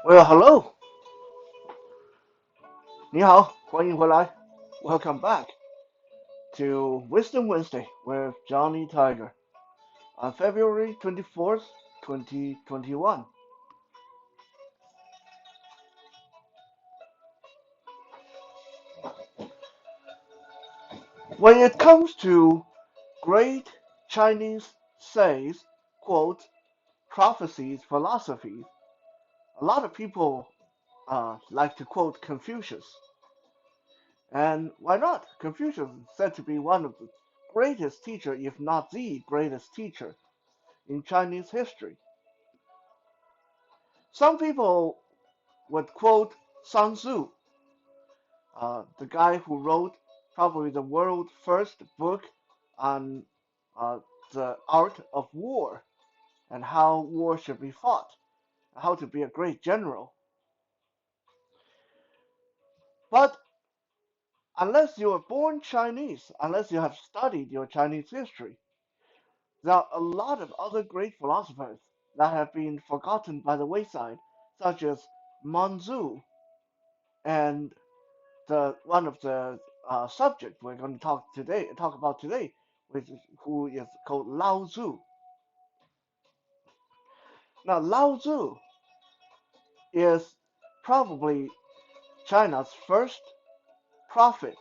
Well, hello，你好，欢迎回来，Welcome back to Wisdom Wednesday with Johnny Tiger on February 24th, 2021. When it comes to great Chinese says, quote, prophecies, philosophies, a lot of people like to quote Confucius. And why not? Confucius is said to be one of the greatest teacher, if not the greatest teacher in Chinese history. Some people would quote Sun Tzu, the guy who wrote probably the world's first book on uh, the art of war and how war should be fought, how to be a great general. But unless you are born Chinese, unless you have studied your Chinese history, there are a lot of other great philosophers that have been forgotten by the wayside, such as Manzu and the one of the subject we're going to talk about today, which is who is called Lao Tzu. Now, Lao Tzu is probably China's first prophet,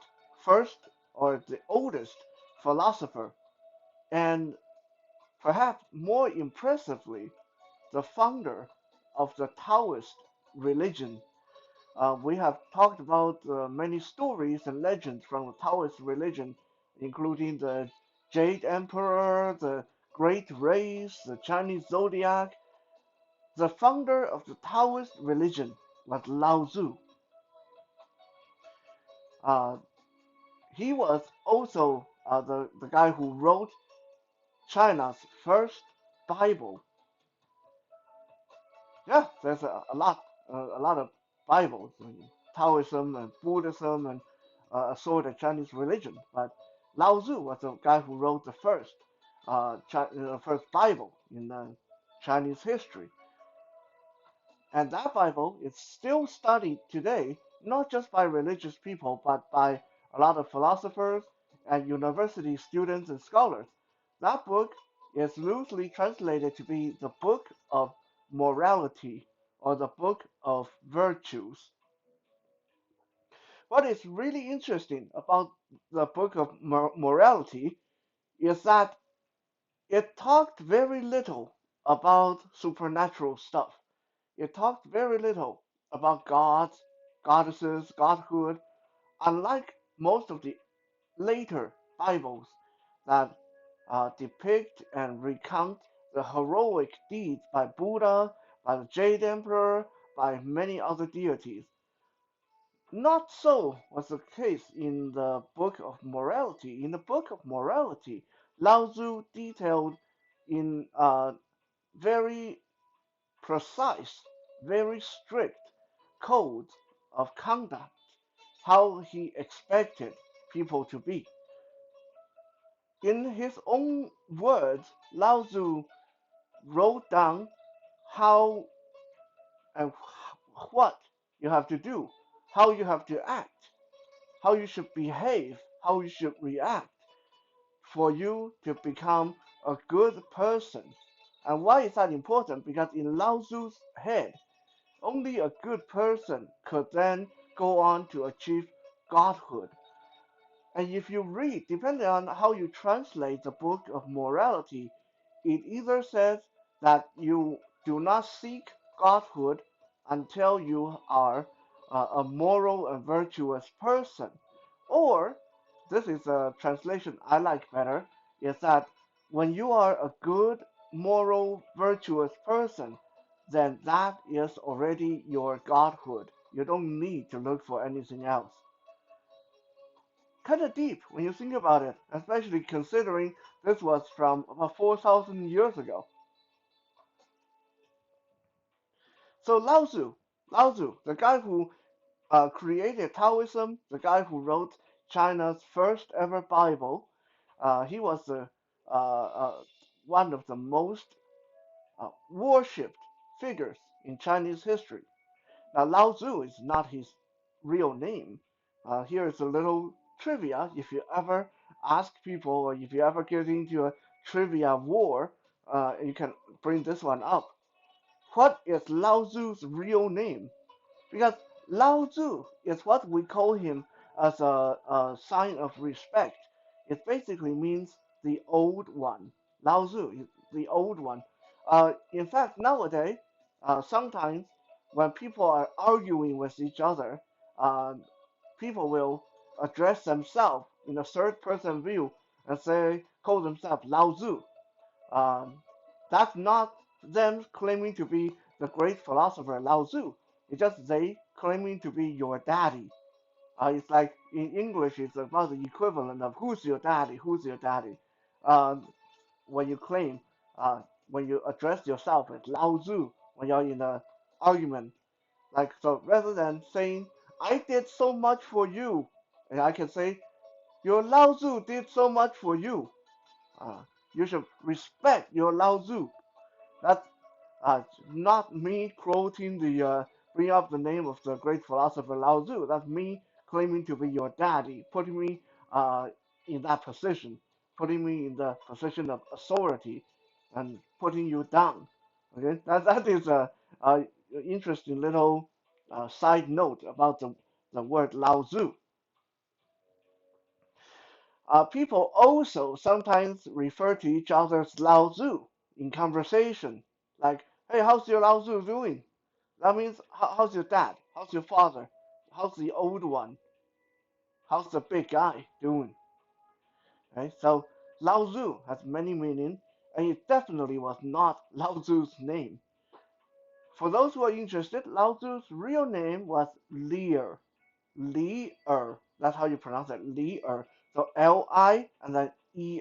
first or the oldest philosopher, and perhaps more impressively, the founder of the Taoist religion. We have talked about many stories and legends from the Taoist religion, including the Jade Emperor, the Great Race, the Chinese Zodiac. The founder of the Taoist religion was Lao Tzu. Uh, he was also the guy who wrote China's first Bible. Yeah, there's a lot of Bibles, Taoism and Buddhism and sort of Chinese religion. But Lao Tzu was the guy who wrote the first Bible in Chinese history, and that Bible is still studied today, not just by religious people, but by a lot of philosophers and university students and scholars. That book is loosely translated to be the book of morality or the book of virtues. What is really interesting about the book of morality is that it talked very little about supernatural stuff. It talked very little about gods, goddesses, godhood, unlike most of the later Bibles that depict and recount the heroic deeds by Buddha, by the Jade Emperor, by many other deities. Not so was the case in the Book of Morality. In the Book of Morality, Lao Tzu detailed in very precise, very strict codes of conduct how he expected people to be. In his own words, Lao Tzu wrote down how and what you have to do, how you have to act, how you should behave, how you should react for you to become a good person. And why is that important? Because in Lao Tzu's head, only a good person could then go on to achieve godhood. And if you read, depending on how you translate the book of morality, it either says that you do not seek godhood until you are a moral and virtuous person, or this is a translation I like better, is that when you are a good, moral, virtuous person, then that is already your godhood. You don't need to look for anything else. Kind of deep when you think about it, especially considering this was from about 4,000 years ago. So Lao Tzu, the guy who created Taoism, the guy who wrote China's first ever Bible, he was one of the most worshipped figures in Chinese history. Now, Lao Tzu is not his real name. Here is a little trivia. If you ever ask people, or if you ever get into a trivia war, you can bring this one up. What is Lao Tzu's real name? Because Lao Tzu is what we call him as a sign of respect. It basically means the old one. Lao Tzu is the old one. In fact, nowadays, sometimes when people are arguing with each other, uh, people will address themselves in a third person view and say, call themselves Lao Tzu. Um, that's not them claiming to be the great philosopher Lao Tzu. It's just they claiming to be your daddy. It's like in English, it's about the equivalent of who's your daddy, who's your daddy. Uh, when you claim, uh, when you address yourself as Lao Tzu, when you're in an argument, like so, rather than saying I did so much for you, and I can say your Lao Tzu did so much for you. Uh, you should respect your Lao Tzu. That's not me quoting bring up the name of the great philosopher Lao Tzu. That's me claiming to be your daddy, putting me uh, in that position, putting me in the position of authority, and putting you down. Okay, that is a interesting little side note about the word Lao Tzu. People also sometimes refer to each other as Lao Tzu in conversation, like, "Hey, how's your Lao Tzu doing?" That means, how's your dad? How's your father? How's the old one? How's the big guy doing? Right? So Lao Tzu has many meanings, and it definitely was not Lao Tzu's name. For those who are interested, Lao Tzu's real name was Li Er. That's how you pronounce it, Li Er. So Li and then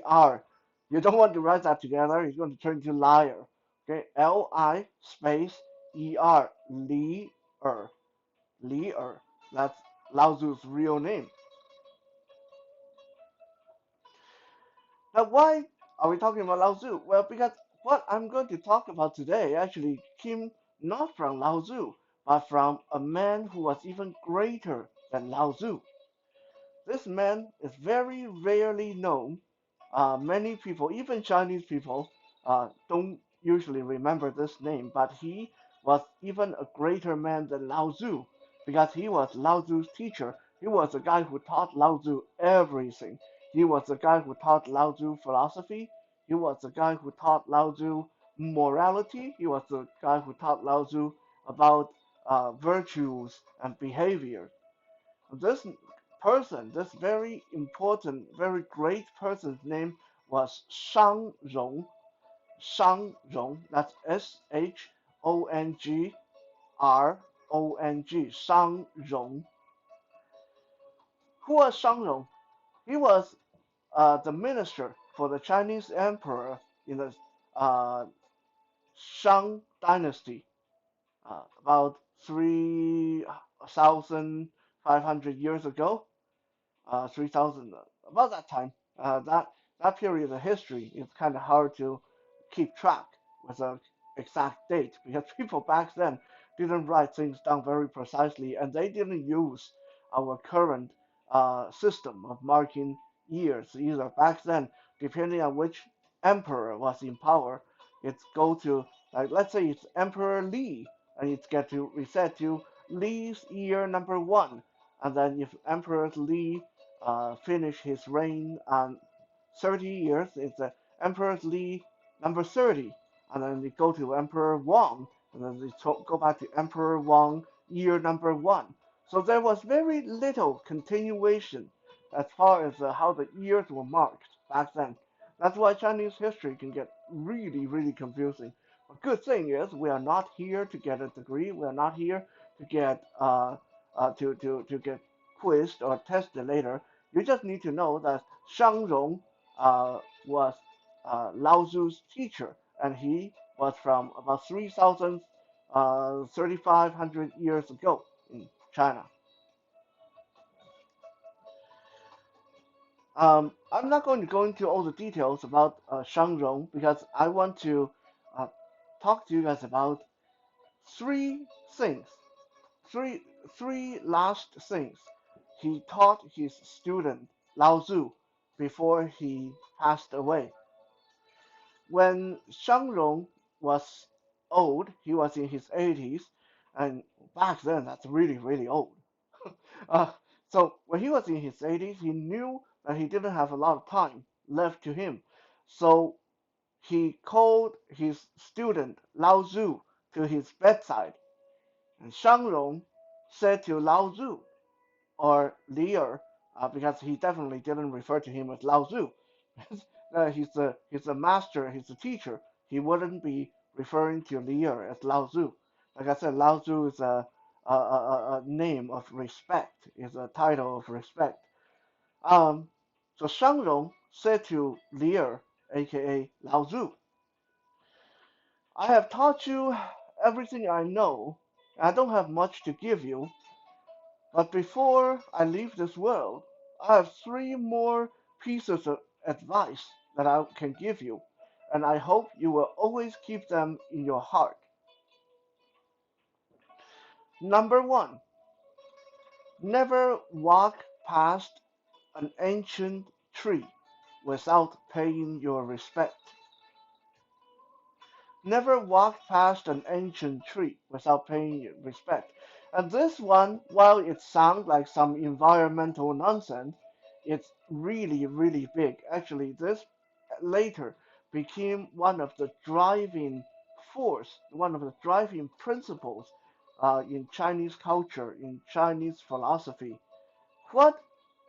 Er. You don't want to write that together. It's going to turn into liar. Okay, Li space Er. Li Er. Li Er. That's Lao Tzu's real name. Now, why are we talking about Lao Tzu? Well, because what I'm going to talk about today actually came not from Lao Tzu, but from a man who was even greater than Lao Tzu. This man is very rarely known. Many people, even Chinese people, don't usually remember this name, but he was even a greater man than Lao Tzu because he was Lao Tzu's teacher. He was the guy who taught Lao Tzu everything. He was the guy who taught Lao Tzu philosophy. He was the guy who taught Lao Tzu morality. He was the guy who taught Lao Tzu about virtues and behavior. This person, this very important, very great person's name was Shang Rong. Shang Rong, that's Shongrong. Shang Rong. Who was Shang Rong? He was the minister for the Chinese emperor in the uh, Shang dynasty, about 3,500 years ago. 3000, about that time. That period of history is kind of hard to keep track with an exact date because people back then didn't write things down very precisely, and they didn't use our current system of marking years either. Back then, depending on which emperor was in power, it's go to, like, let's say it's Emperor Li, and it's get to reset to Li's year number one, and then if Emperor Li finish his reign on 30 years. It's Emperor Li number 30. And then they go to Emperor Wang. And then they go back to Emperor Wang year number 1. So there was very little continuation as far as how the years were marked back then. That's why Chinese history can get really, really confusing. A good thing is we are not here to get a degree. We are not here to get to get quizzed or tested later. You just need to know that Shang Rong was Lao Tzu's teacher, and he was from about 3,000, 3,500 years ago in China. I'm not going to go into all the details about Shang Rong because I want to uh, talk to you guys about three things Three, three last things he taught his student Lao Tzu before he passed away. When Shangrong was old, he was in his 80s, and back then that's really, really old. Uh, so when he was in his 80s, he knew that he didn't have a lot of time left to him. So he called his student Lao Tzu to his bedside, and Shangrong said to Lao Tzu, or Lier, because he definitely didn't refer to him as Lao Tzu. He's a master, he's a teacher. He wouldn't be referring to Lier as Lao Tzu. Like I said, Lao Tzu is a name of respect, is a title of respect. Um, so Shangrong said to Lier, aka Lao Tzu, I have taught you everything I know. I don't have much to give you, but before I leave this world, I have three more pieces of advice that I can give you, and I hope you will always keep them in your heart. Number one, never walk past an ancient tree without paying your respect. Never walk past an ancient tree without paying respect. And this one, while it sounds like some environmental nonsense, it's really, really big. Actually, this later became one of the driving force, one of the driving principles in Chinese culture, in Chinese philosophy. What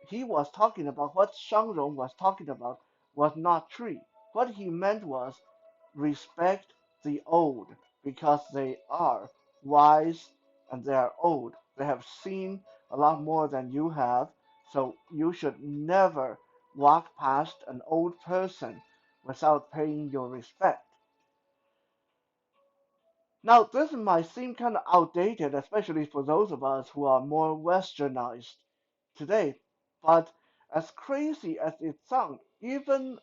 he was talking about, what Shangrong was talking about, was not tree. What he meant was respect the old because they are wise and they are old. They have seen a lot more than you have, so you should never walk past an old person without paying your respect. Now, this might seem kind of outdated, especially for those of us who are more westernized today, but as crazy as it sounds, even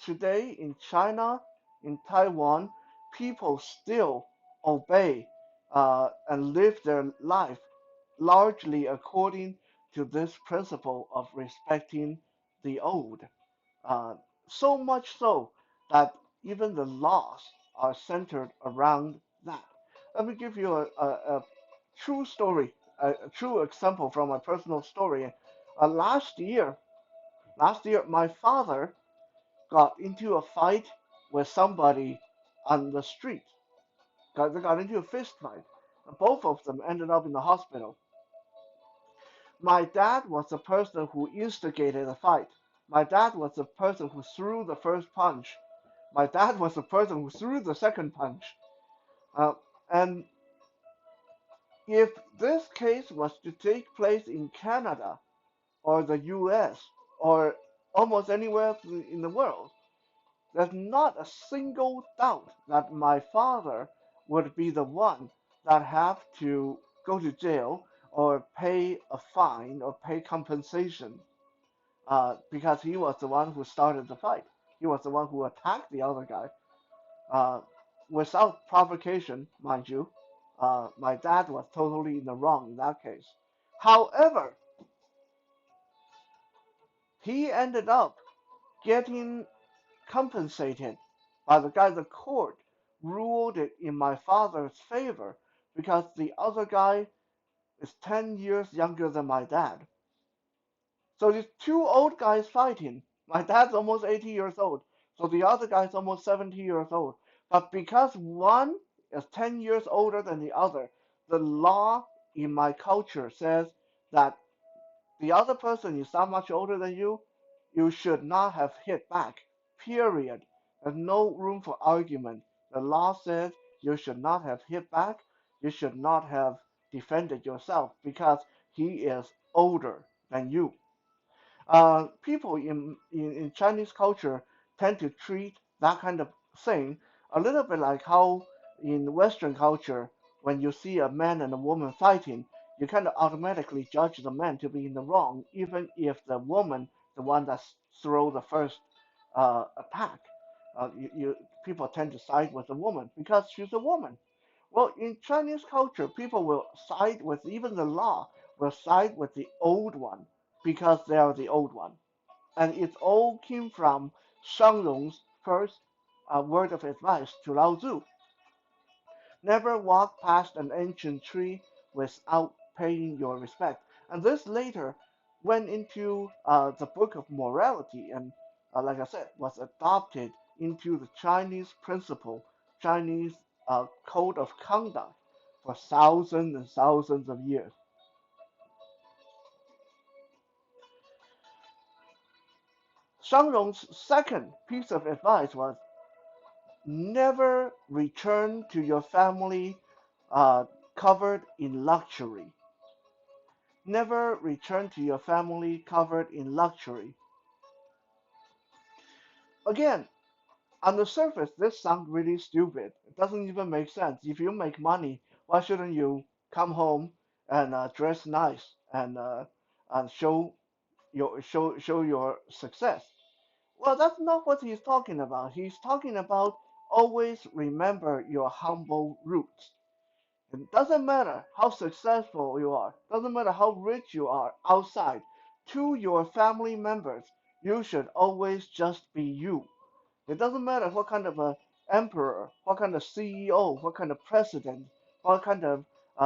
today in China, in Taiwan, people still obey and live their life largely according to this principle of respecting the old. Uh, so much so that even the laws are centered around that. Let me give you a true story, a true example from my personal story. Last year, my father got into a fight with somebody on the street. They got into a fist fight. Both of them ended up in the hospital. My dad was the person who instigated the fight. My dad was the person who threw the first punch. My dad was the person who threw the second punch. Uh, and if this case was to take place in Canada or the US or almost anywhere in the world, there's not a single doubt that my father would be the one that have to go to jail or pay a fine or pay compensation because he was the one who started the fight. He was the one who attacked the other guy uh, without provocation, mind you. My dad was totally in the wrong in that case. However, he ended up getting compensated by the guy. The court ruled it in my father's favor because the other guy is 10 years younger than my dad. So these two old guys fighting. My dad's almost 80 years old, so the other guy's almost 70 years old. But because one is 10 years older than the other, the law in my culture says that the other person is that much older than you should not have hit back. Period. There's no room for argument. The law says you should not have hit back. You should not have defended yourself because he is older than you. People in Chinese culture tend to treat that kind of thing a little bit like how in Western culture, when you see a man and a woman fighting, you kind of automatically judge the man to be in the wrong, even if the woman, the one that throw the first attack, people tend to side with the woman because she's a woman. Well, in Chinese culture, people will side with, even the law will side with the old one because they are the old one. And it all came from Shangrong's first word of advice to Lao Tzu. Never walk past an ancient tree without paying your respect. And this later went into the book of morality and, like I said, was adopted into the Chinese principle, Chinese code of conduct for thousands and thousands of years. Shangrong's second piece of advice was never return to your family uh, covered in luxury. Never return to your family covered in luxury. Again, on the surface, this sounds really stupid. It doesn't even make sense. If you make money, why shouldn't you come home and dress nice and show your success? Well, that's not what he's talking about. He's talking about always remember your humble roots. It doesn't matter how successful you are, doesn't matter how rich you are outside, to your family members, you should always just be you. It doesn't matter what kind of a emperor, what kind of CEO, what kind of president, what kind of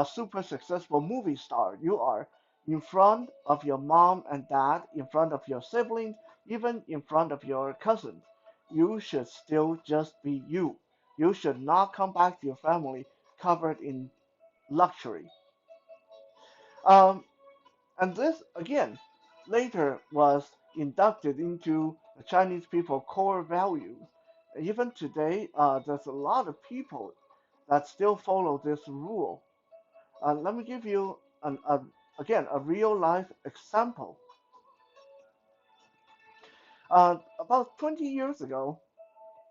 super successful movie star you are in front of your mom and dad, in front of your siblings, even in front of your cousins. You should still just be you. You should not come back to your family covered in luxury. Um, and this, again, later was inducted into the Chinese people core values. Even today, there's a lot of people that still follow this rule. Let me give you again a real life example. About 20 years ago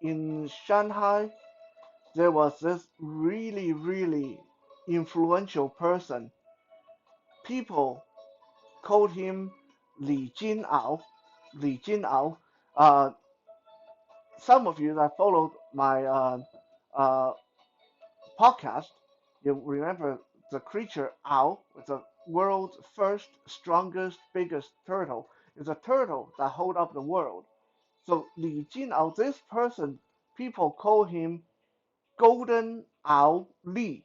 in Shanghai, there was this really, really influential person. People called him Li Jinao. Li Jinao. Uh, some of you that followed my uh, podcast, you remember the creature owl was the world's first, strongest, biggest turtle. It's a turtle that hold up the world. So Li Jinao, this person, people call him Golden Owl Li.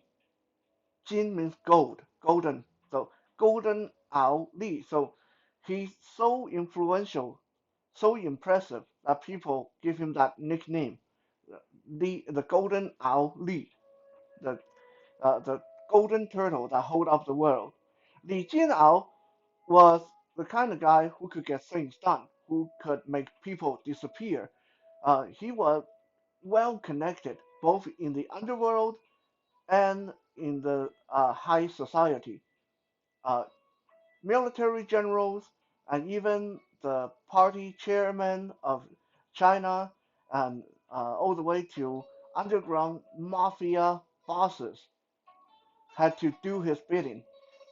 Jin means gold, golden. So Golden Owl Li. So he's so influential, so impressive that people give him that nickname, the Golden Owl Li, the golden turtle that hold up the world. Li Jinao was the kind of guy who could get things done, who could make people disappear. He was well connected both in the underworld and in the high society. Uh, Military generals and even the party chairman of China and all the way to underground mafia bosses had to do his bidding.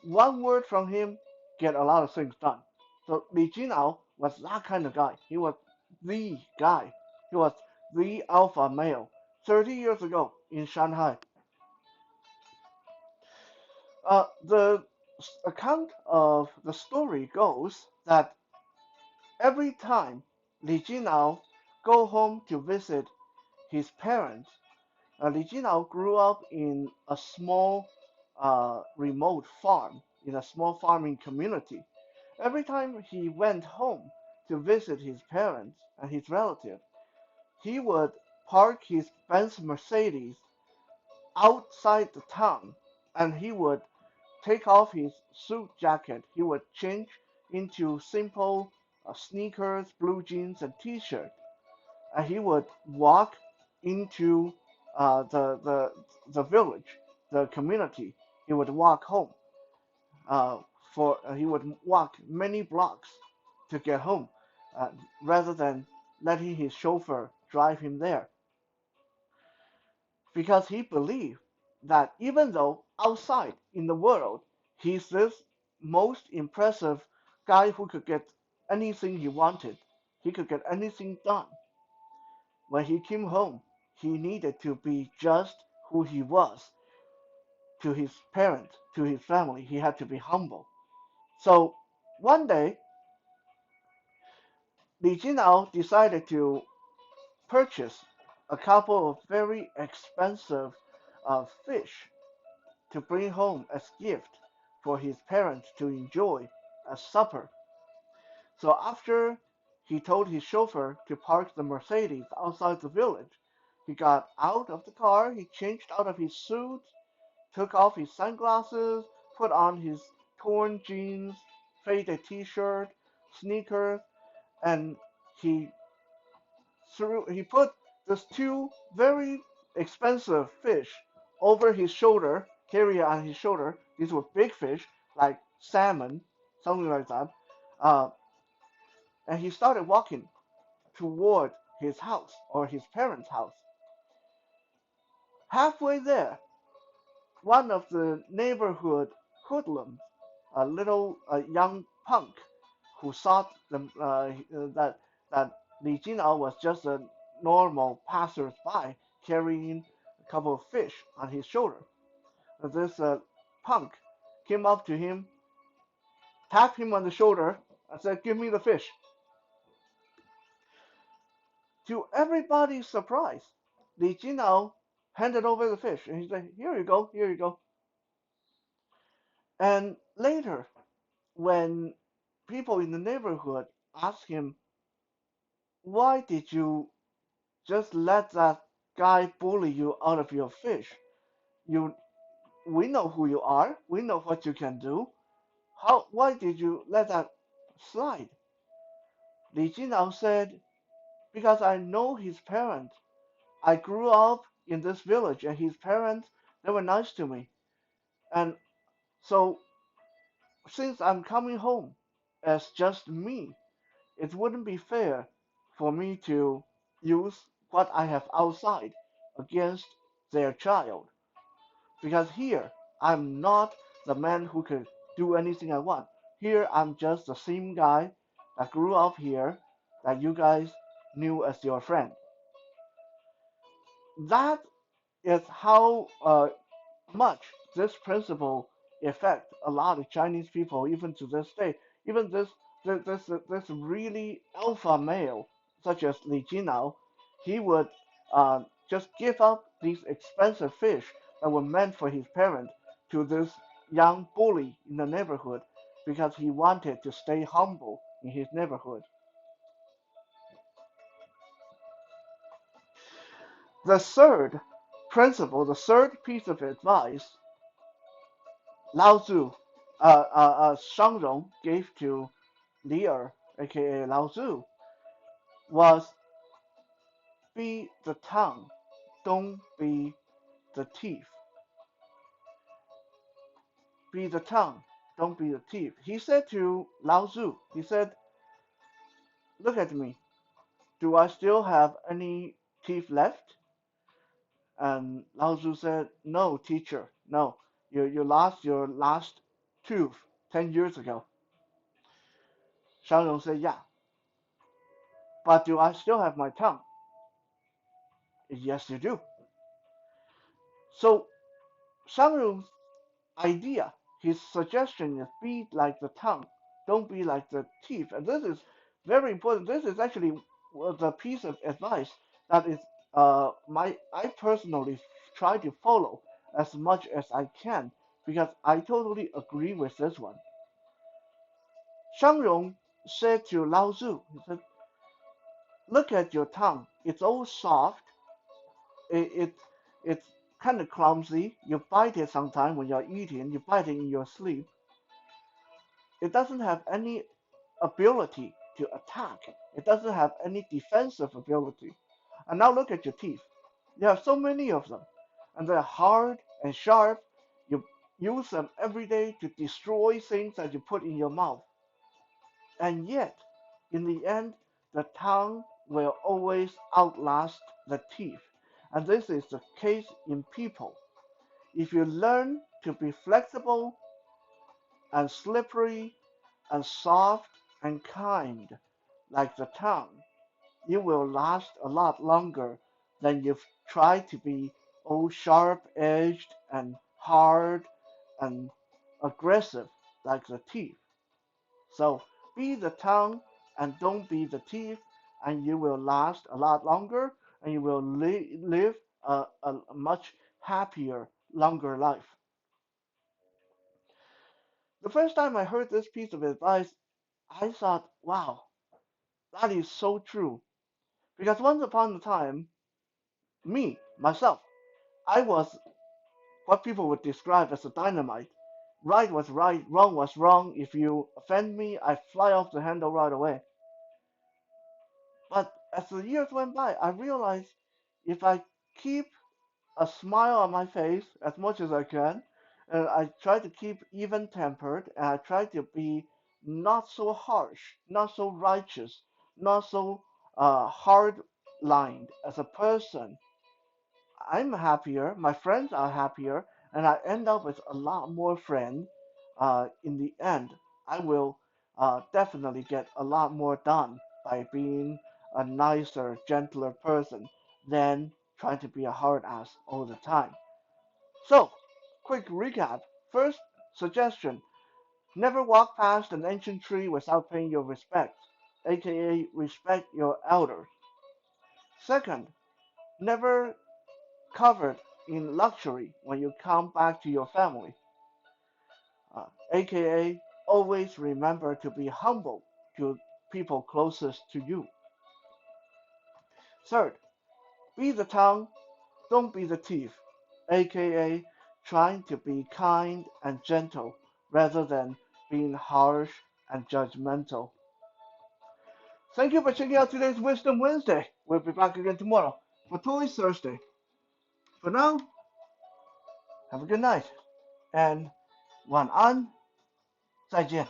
One word from him, get a lot of things done. So Li Jinao was that kind of guy. He was the guy. He was the alpha male. 30 years ago in Shanghai, the account of the story goes that every time Li Jinao go home to visit his parents, Li Jinao grew up in a small, remote farm, in a small farming community. Every time he went home to visit his parents and his relatives, he would park his Benz Mercedes outside the town and he would take off his suit jacket. He would change into simple sneakers, blue jeans, and t-shirt, and he would walk into the village, the community. He would walk home. Uh, he would walk many blocks to get home, uh, rather than letting his chauffeur drive him there, because he believed that even though outside in the world he's this most impressive guy who could get anything he wanted, he could get anything done. When he came home, he needed to be just who he was, to his parents, to his family. He had to be humble. So one day, Li Jinao decided to purchase a couple of very expensive fish to bring home as gift for his parents to enjoy as supper. So after he told his chauffeur to park the Mercedes outside the village, he got out of the car, he changed out of his suit, took off his sunglasses, put on his torn jeans, faded t-shirt, sneakers, and he he put these two very expensive fish over his shoulder, carry it on his shoulder. These were big fish, like salmon, something like that. Uh, and he started walking toward his house or his parents' house. Halfway there, one of the neighborhood hoodlums, a young punk, who thought that Li Jinao was just a normal passersby carrying a couple of fish on his shoulder. This punk came up to him, tapped him on the shoulder, and said, "Give me the fish." To everybody's surprise, Li Jinao handed over the fish, and he said, "Here you go, here you go." And later, when people in the neighborhood asked him, "Why did you just let that guy bully you out of your fish? You, we know who you are. We know what you can do. Why did you let that slide?" Li Jinao said, "Because I know his parents. I grew up in this village, and his parents, they were nice to me. And so, since I'm coming home as just me, it wouldn't be fair for me to use what I have outside against their child. Because here, I'm not the man who could do anything I want. Here, I'm just the same guy that grew up here that you guys knew as your friend." That is how much this principle affect a lot of Chinese people even to this day. Even this really alpha male such as Li Jinao, he would just give up these expensive fish that were meant for his parents to this young bully in the neighborhood because he wanted to stay humble in his neighborhood. The third principle, the third piece of advice Lao Tzu, Shangrong gave to Li Er, aka Lao Tzu, was be the tongue, don't be the teeth. Be the tongue, don't be the teeth. He said to Lao Tzu, he said, "Look at me. Do I still have any teeth left?" And Lao Tzu said, "No, teacher, no. You lost your last tooth 10 years ago." Shangrong said, "Yeah, but do I still have my tongue?" "Yes, you do." So Shangrong's idea, his suggestion is be like the tongue, don't be like the teeth. And this is very important. This is actually the piece of advice that is I personally try to follow as much as I can because I totally agree with this one. Shangrong said to Lao Tzu, he said, "Look at your tongue. It's all soft. It it's kind of clumsy. You bite it sometimes when you're eating. You bite it in your sleep. It doesn't have any ability to attack. It doesn't have any defensive ability. And now look at your teeth. You have so many of them, and they're hard and sharp. You use them every day to destroy things that you put in your mouth. And yet, in the end, the tongue will always outlast the teeth. And this is the case in people. If you learn to be flexible and slippery and soft and kind like the tongue, you will last a lot longer than you've tried to be all sharp edged and hard and aggressive like the teeth. So be the tongue and don't be the teeth, and you will last a lot longer and you will live a much happier, longer life. The first time I heard this piece of advice, I thought, wow, that is so true. Because once upon a time, myself, I was what people would describe as a dynamite. Right was right, wrong was wrong. If you offend me, I fly off the handle right away. But as the years went by, I realized if I keep a smile on my face as much as I can, and I try to keep even tempered, and I try to be not so harsh, not so righteous, not so hard lined as a person, I'm happier, my friends are happier, and I end up with a lot more friends. In the end, I will definitely get a lot more done by being a nicer, gentler person than trying to be a hard ass all the time. So, quick recap. First suggestion, never walk past an ancient tree without paying your respect, aka respect your elders. Second, never covered in luxury when you come back to your family, aka always remember to be humble to people closest to you. Third, be the tongue, don't be the teeth, aka trying to be kind and gentle rather than being harsh and judgmental. Thank you for checking out today's Wisdom Wednesday. We'll be back again tomorrow for Toys Thursday. For now, have a good night and 晚安，再见。